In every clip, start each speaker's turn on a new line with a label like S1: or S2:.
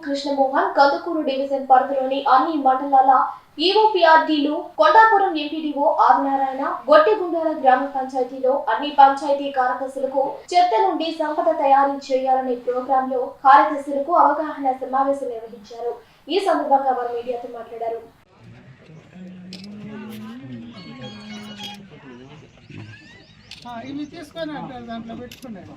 S1: Krishnamohan Kandukur division పరిధిలోని అన్ని మండలాల ఈఓపీఆర్డీలు, కొండాపురం ఎంపీడీఓ ఆదినారాయణ, గొట్టిగుండాల గ్రామ పంచాయతీలో అన్ని పంచాయతీ కార్యదర్శులకు చెత్త నుండి సంపద తయారీ చేయాలనే ప్రోగ్రామ్ లో కార్యదర్శులకు అవగాహన సమావేశం నిర్వహించారు. ఈ సందర్భంగా వారు మీడియాతో మాట్లాడారు.
S2: ఇవి తీసుకొని దాంట్లో పెట్టుకున్నాయి.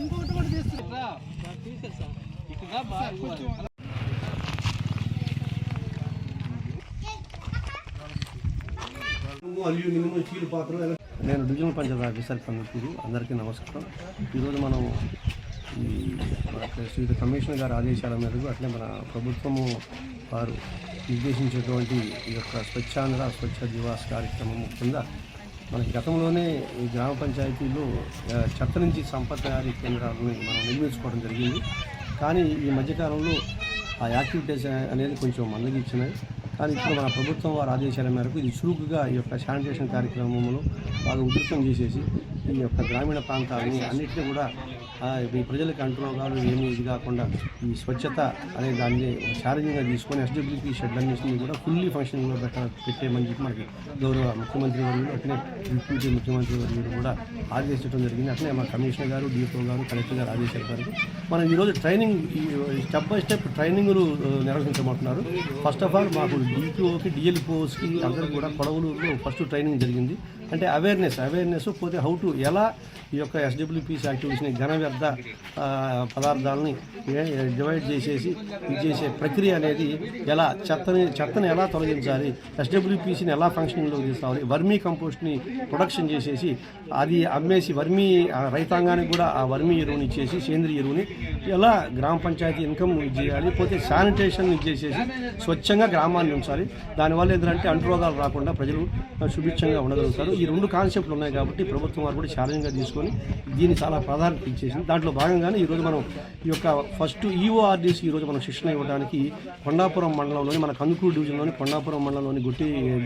S2: ఇంకొకటి కూడా తీసుకుంటా
S3: నేను డివిజనల్ పంచాయతీ ఆఫీసర్ కందుకూరు. అందరికీ నమస్కారం. ఈరోజు మనం శ్రీ కమిషనర్ గారి ఆదేశాల మేరకు అట్లే మన ప్రభుత్వము వారు నిర్దేశించేటువంటి ఈ యొక్క స్వచ్ఛాంధ్ర స్వచ్ఛ దివాస్ కార్యక్రమం కింద మనకి గతంలోనే ఈ గ్రామ పంచాయతీలో చెత్త నుంచి సంపద తయారీ కేంద్రాలను మనం నిర్మించుకోవడం జరిగింది. కానీ ఈ మధ్యకాలంలో ఆ యాక్టివిటీస్ అనేది కొంచెం మందగించినాయి. కానీ ఇప్పుడు మన ప్రభుత్వం వారి ఆదేశాల మేరకు ఇది చురుకుగా ఈ యొక్క శానిటేషన్ కార్యక్రమంలో బాగా ఉధృతం చేసేసి ఈ యొక్క గ్రామీణ ప్రాంతాలని అన్నింటినీ కూడా ఈ ప్రజలకు అంటురోగాలు ఏమీ ఇది కాకుండా ఈ స్వచ్ఛత అనే దాన్ని ఛాలెంజింగ్గా తీసుకొని ఎస్డబ్ల్యూపీ షెడ్లన్నింటినీ కూడా ఫుల్లీ ఫంక్షనింగ్లో పెట్టేయమని చెప్పి మనకి గౌరవ ముఖ్యమంత్రి వర్యులు అట్లే డిప్యూటీ ముఖ్యమంత్రి వర్యులు కూడా ఆదేశించడం జరిగింది. అట్లే మా కమిషనర్ గారు, డిఓ గారు, కలెక్టర్ గారు ఆదేశాల మేరకు మనం ఈరోజు ట్రైనింగ్ స్టెప్ బై స్టెప్ ట్రైనింగ్లు నిర్వహించమంటున్నారు. ఫస్ట్ ఆఫ్ ఆల్ మాకు డిపిఓకి, డిఎల్పిఓస్కి అందరికీ కూడా కొడవలూరులో ఫస్ట్ ట్రైనింగ్ జరిగింది. అంటే అవేర్నెస్ పోతే హౌ టు ఎలా ఈ యొక్క ఎస్డబ్ల్యూపీసీ యాక్టివిటీస్ని ఘన వ్యర్థ పదార్థాలని డివైడ్ చేసేసి ఇది చేసే ప్రక్రియ అనేది ఎలా చెత్తని ఎలా తొలగించాలి, ఎస్డబ్ల్యూపీసీని ఎలా ఫంక్షనింగ్లోకి తీసుకోవాలి, వర్మీ కంపోస్ట్ని ప్రొడక్షన్ చేసేసి అది అమ్మేసి రైతాంగానికి కూడా ఆ వర్మీ ఎరువుని ఇచ్చేసి సేంద్రియ ఎరువుని ఎలా గ్రామ పంచాయతీ ఇన్కమ్ చేయాలి, పోతే శానిటేషన్ చేసేసి స్వచ్ఛంగా గ్రామాన్ని ఉంచాలి. దానివల్ల ఏంటంటే అంటురోగాలు రాకుండా ప్రజలు సుభిక్షంగా ఉండగలుగుతారు. ఈ రెండు కాన్సెప్ట్లు ఉన్నాయి కాబట్టి ప్రభుత్వం వారు కూడా ఛాలెంజ్గా తీసుకొని దీన్ని చాలా ప్రాధాన్యత ఇచ్చేసింది. దాంట్లో భాగంగానే ఈరోజు మనం ఈ యొక్క ఫస్ట్ ఈఓఆర్డీస్ ఈరోజు మనం శిక్షణ ఇవ్వడానికి కొండాపురం మండలంలోని మన కందుకూరు డివిజన్లోని కొండాపురం మండలంలోని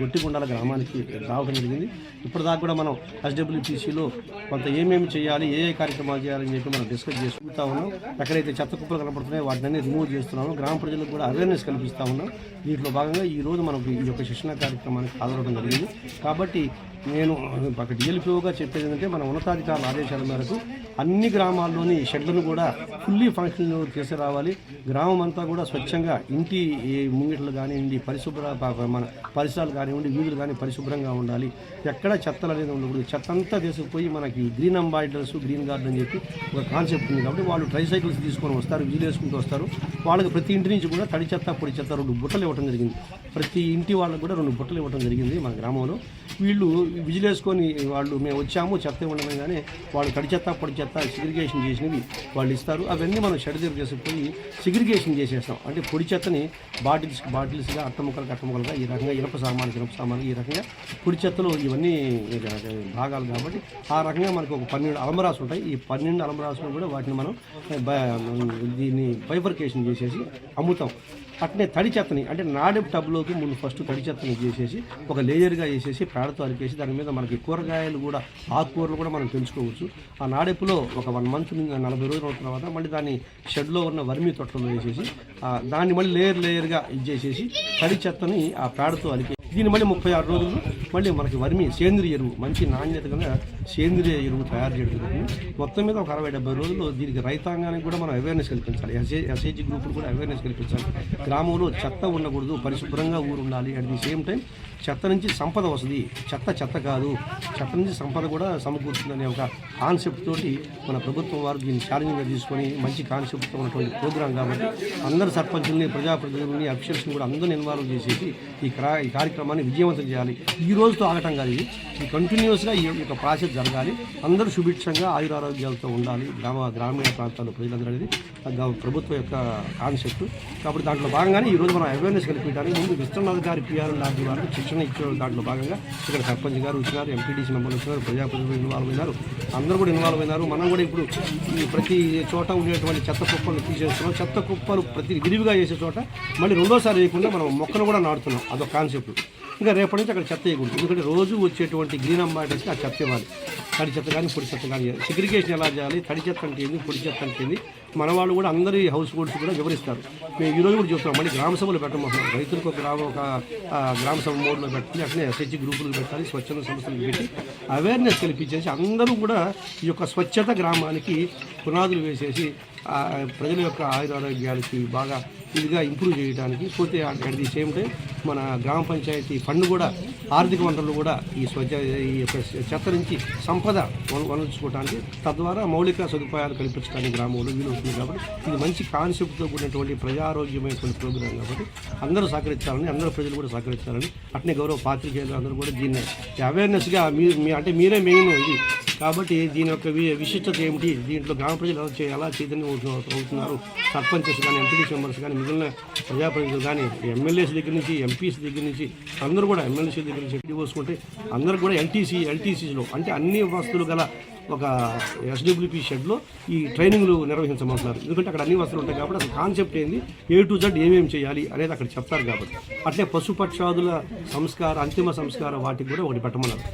S3: గొట్టిగుండాల గ్రామానికి రావడం జరిగింది. ఇప్పటిదాకా కూడా మనం ఎస్డబ్ల్యూపీసీలో కొంత ఏమేమి చేయాలి, ఏ కార్యక్రమాలు చేయాలని చెప్పి మనం డిస్కస్ చేసుకుంటా ఉన్నాం. ఎక్కడైతే చెత్త కుప్పలు కనపడుతున్నాయో వాటిని రిమూవ్ చేస్తున్నాము. గ్రామ ప్రజలకు కూడా అవేర్నెస్ కల్పిస్తూ ఉన్నాం. దీంట్లో భాగంగా ఈరోజు మనకు ఈ యొక్క శిక్షణ కార్యక్రమానికి హాజరవడం జరిగింది. కాబట్టి నేను ఒక డిఎల్పిఓగా చెప్పేది ఏంటంటే మన ఉన్నతాధికారుల ఆదేశాల మేరకు అన్ని గ్రామాల్లోని షెడ్లను కూడా ఫుల్లీ ఫంక్షన్లో తీసుకురావాలి. గ్రామం అంతా కూడా స్వచ్ఛంగా ఇంటి ముంగిట్లు కానివ్వండి, మన పరిసరాలు కానివ్వండి, వీధులు కానీ పరిశుభ్రంగా ఉండాలి. ఎక్కడ చెత్తలు అనేది ఉండకూడదు. చెత్త అంతా తీసుకుపోయి మనకి గ్రీన్ అంబాసిడర్స్, గ్రీన్ గార్డెన్ అని చెప్పి ఒక కాన్సెప్ట్ ఉంది. కాబట్టి వాళ్ళు ట్రైసైకిల్స్ తీసుకొని వస్తారు, వీలు వేసుకుంటూ వస్తారు. వాళ్ళకి ప్రతి ఇంటి నుంచి కూడా తడి చెత్త, పొడి చెత్త 2 బుట్టలు ఇవ్వడం జరిగింది. ప్రతి ఇంటి వాళ్ళకు కూడా 2 బుట్టలు ఇవ్వడం జరిగింది మన గ్రామంలో. వీళ్ళు విజిలేసుకొని వాళ్ళు మేము వచ్చాము చెత్త ఉండగానే వాళ్ళు తడి చెత్త, పొడి చెత్త సిగ్రిగేషన్ చేసినవి వాళ్ళు ఇస్తారు. అవన్నీ మనం షెడ్ దగ్గర చేసుకుని సిగ్రిగేషన్ చేసేస్తాం. అంటే పొడి చెత్తని బాటిల్స్గా అట్టముక్కలుగా ఈ రకంగా ఇనప సామాను ఈ రకంగా పొడి చెత్తలో ఇవన్నీ భాగాలు కాబట్టి ఆ రకంగా మనకు ఒక 12 అలంబరాలు ఉంటాయి. ఈ 12 అలంబరాసులు కూడా వాటిని మనం దీన్ని బైఫర్కేషన్ చేసేసి అమ్ముతాం. అట్నే తడి చెత్తని అంటే నాడెప్ టబ్లోకి ముందు ఫస్ట్ తడి చెత్తని చేసేసి ఒక లేయర్గా వేసేసి పేడతో అరికేసి దాని మీద మనకి కూరగాయలు కూడా, ఆకుకూరలు కూడా మనం పెంచుకోవచ్చు. ఆ నాడెప్పులో ఒక 1 మంత్ 40 రోజుల తర్వాత మళ్ళీ దాన్ని షెడ్లో ఉన్న వర్మీ తొట్టలో వేసేసి దాన్ని మళ్ళీ లేయర్గా ఇచ్చేసేసి తడి చెత్తని ఆ పేడతో అలికే దీన్ని మళ్ళీ 36 రోజులు మళ్ళీ మనకి వర్మీ సేంద్రియ ఎరువు మంచి నాణ్యతగా సేంద్రియ ఎరువు తయారు చేయడం. మొత్తం మీద ఒక 60-70 రోజుల్లో దీనికి రైతాంగానికి కూడా మనం అవేర్నెస్ కల్పించాలి. ఎస్ఐజీ గ్రూపులు కూడా అవేర్నెస్ కల్పించాలి. గ్రామంలో చెత్త ఉండకూడదు, పరిశుభ్రంగా ఊరు ఉండాలి. అట్ ది సేమ్ టైం చెత్త నుంచి సంపద వస్తుంది, చెత్త కాదు, చెత్త నుంచి సంపద కూడా సమకూరుతుందనే ఒక కాన్సెప్ట్ తోటి మన ప్రభుత్వం వారు దీన్ని ఛాలెంజ్గా తీసుకొని మంచి కాన్సెప్ట్తో ఉన్నటువంటి ప్రోగ్రాం కాబట్టి అందరు సర్పంచుల్ని, ప్రజాప్రతినిధులని, అఫీషియల్స్ని కూడా అందరిని ఇన్వాల్వ్ చేసేసి ఈ కార్యక్రమం కార్యక్రమాన్ని విజయవంతం చేయాలి. ఈ రోజుతో ఆగటం కాదు, ఇది కంటిన్యూస్గా ఈ యొక్క ప్రాసెస్ జరగాలి. అందరూ సుభిక్షంగా ఆయురారోగ్యాలతో ఉండాలి గ్రామీణ ప్రాంతాల్లో ప్రజలందరూ అనేది ప్రభుత్వం యొక్క కాన్సెప్ట్. కాబట్టి దాంట్లో భాగంగానే ఈరోజు మనం అవేర్నెస్ కల్పించడానికి ముందు విస్తరణాధికారి పిఆర్ లాంటి వాళ్ళకి శిక్షణ ఇచ్చే దాంట్లో భాగంగా ఇక్కడ సర్పంచ్ గారు వచ్చినారు, ఎంపీటీసీ మెంబర్లు వచ్చినారు, ప్రజాప్రతినిధులు ఇన్వాల్వ్ అయినారు, అందరూ కూడా ఇన్వాల్వ్ అయినారు. మనం కూడా ఇప్పుడు ఈ ప్రతి చోట ఉండేటువంటి చెత్త కుప్పలు తీసేస్తున్నాం. చెత్త కుప్పలు ప్రతి విరివిగా చేసే చోట మళ్ళీ రెండోసారి వేయకుండా మనం మొక్కను కూడా నాటుతున్నాం. అదొక కాన్సెప్ట్. ఇంకా రేపటి నుంచి అక్కడ చెత్త వేయకూడదు, ఎందుకంటే రోజు వచ్చేటువంటి గ్రీన్ అంబాసిడర్స్కి ఆ చెత్త ఇవ్వాలి. తడి చెత్త కానీ పొడి చెత్త కానీ సెగ్రిగేషన్ ఎలా చేయాలి, తడి చెత్త అంటే ఏంది, పొడి చెత్త అంటే ఏంది, మన వాళ్ళు కూడా అందరి హౌస్ హోల్డ్స్ కూడా వివరిస్తారు. మేము ఈరోజు కూడా చూస్తున్నాం, మళ్ళీ గ్రామ సభలు పెట్టమంటున్నాం. రైతులకు ఒక గ్రామ సభ మోడ్లో పెట్టి అట్లనే ఎస్హెచ్ గ్రూపులు పెట్టాలి, స్వచ్ఛంద సంస్థలు పెట్టి అవేర్నెస్ కల్పించేసి అందరూ కూడా ఈ యొక్క స్వచ్ఛత గ్రామానికి పునాదులు వేసేసి ప్రజల యొక్క ఆయురారోగ్యాలకి బాగా ఇదిగా ఇంప్రూవ్ చేయడానికి. పోతే అట్ ది సేమ్ టైం మన గ్రామ పంచాయతీ ఫండ్ కూడా ఆర్థిక వనరులు కూడా ఈ యొక్క చెత్త నుంచి సంపద వనరుచుకోవడానికి, తద్వారా మౌలిక సదుపాయాలు కల్పించడానికి గ్రామంలో వీలవుతుంది. కాబట్టి ఇది మంచి కాన్సెప్ట్తో కూడినటువంటి ప్రజారోగ్యమైనటువంటి ప్రోగ్రాం. కాబట్టి అందరూ సహకరించాలని, అందరూ ప్రజలు కూడా సహకరించాలని, అట్నే గౌరవ పాత్రికేయులు అందరూ కూడా దీన్ని అవేర్నెస్గా అంటే మీరే మెయిన్ ఇది. కాబట్టి దీని యొక్క విశిష్టత ఏమిటి, దీంట్లో గ్రామ ప్రజలు ఎలా చైతన్యం అవుతున్నారు, సర్పంచెస్ కానీ, ఎంపీటీసీ మెంబర్స్ కానీ, మిగిలిన ప్రజాప్రతినిధులు కానీ, ఎమ్మెల్యేస్ దగ్గర నుంచి, ఎంపీస్ దగ్గర నుంచి అందరూ కూడా, ఎమ్మెల్యేసీ దగ్గర నుంచి పోసుకుంటే అందరూ కూడా ఎల్టీసీలో అంటే అన్ని వస్తువులు గల ఒక ఎస్డబ్ల్యూపీ షెడ్లో ఈ ట్రైనింగ్లు నిర్వహించమంటున్నారు. ఎందుకంటే అక్కడ అన్ని వస్తువులు ఉంటాయి కాబట్టి అసలు కాన్సెప్ట్ ఏంది, A to Z ఏమేమి చేయాలి అనేది అక్కడ చెప్తారు. కాబట్టి అట్లే పశుపక్షాదుల అంతిమ సంస్కార వాటికి కూడా ఒకటి పెట్టమన్నారు.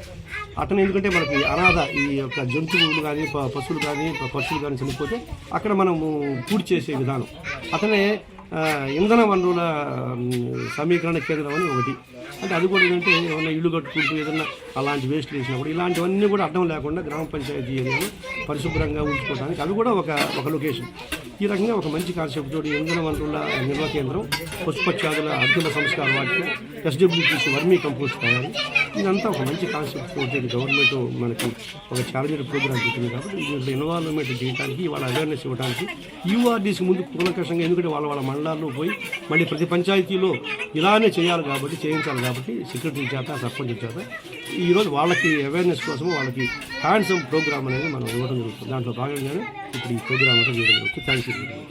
S3: అట్లనే ఎందుకంటే మనకి అనాథ ఈ యొక్క జంతువులు కానీ, పశువులు కానీ, పక్షులు కానీ చనిపోతే అక్కడ మనము పూర్తి చేసే విధానం. అట్లనే ఇంధన వనరుల సమీకరణ కేంద్రం అని ఒకటి, అంటే అది కూడా ఏంటంటే ఏమన్నా ఇల్లు కట్టుకుంటూ ఏదన్నా అలాంటి వేస్ట్ వేసినప్పుడు ఇలాంటివన్నీ కూడా అడ్డం లేకుండా గ్రామ పంచాయతీ ఏరియాలో పరిశుభ్రంగా ఉంచుకోవడానికి అవి కూడా ఒక లొకేషన్. ఈ రకంగా ఒక మంచి కాన్సెప్ట్ తోటి ఇంధన వనరుల నిల్వ కేంద్రం, పశుపక్షాదుల అంతిమ సంస్కార వాటికి, ఎస్డబ్ల్యూపీసీ వర్మీ కంపోస్ట్ తయారు, ఇదంతా ఒక మంచి కాన్సెప్ట్ తోటి గవర్నమెంట్ మనకి ఒక ఛాలెంజ్ ప్రోగ్రామ్ పెట్టింది. కాబట్టి దీంట్లో ఇన్వాల్వ్మెంట్ చేయడానికి, వాళ్ళ అవేర్నెస్ ఇవ్వడానికి యూఆర్డీసీ ముందు కూలంకషంగా, ఎందుకంటే వాళ్ళ మండలాల్లో పోయి మళ్ళీ ప్రతి పంచాయతీలో ఇలానే చేయాలి కాబట్టి, చేయించాలి కాబట్టి సెక్రటరీ చేత, సర్పంచ్ చేత ఈరోజు వాళ్ళకి అవేర్నెస్ కోసం వాళ్ళకి హ్యాండ్సమ్ ప్రోగ్రామ్ అనేది మనం ఇవ్వడం జరుగుతుంది. దాంట్లో భాగంగానే ఇప్పుడు ఈ ప్రోగ్రామ్ అంతా చేయడం జరుగుతుంది. Thank you.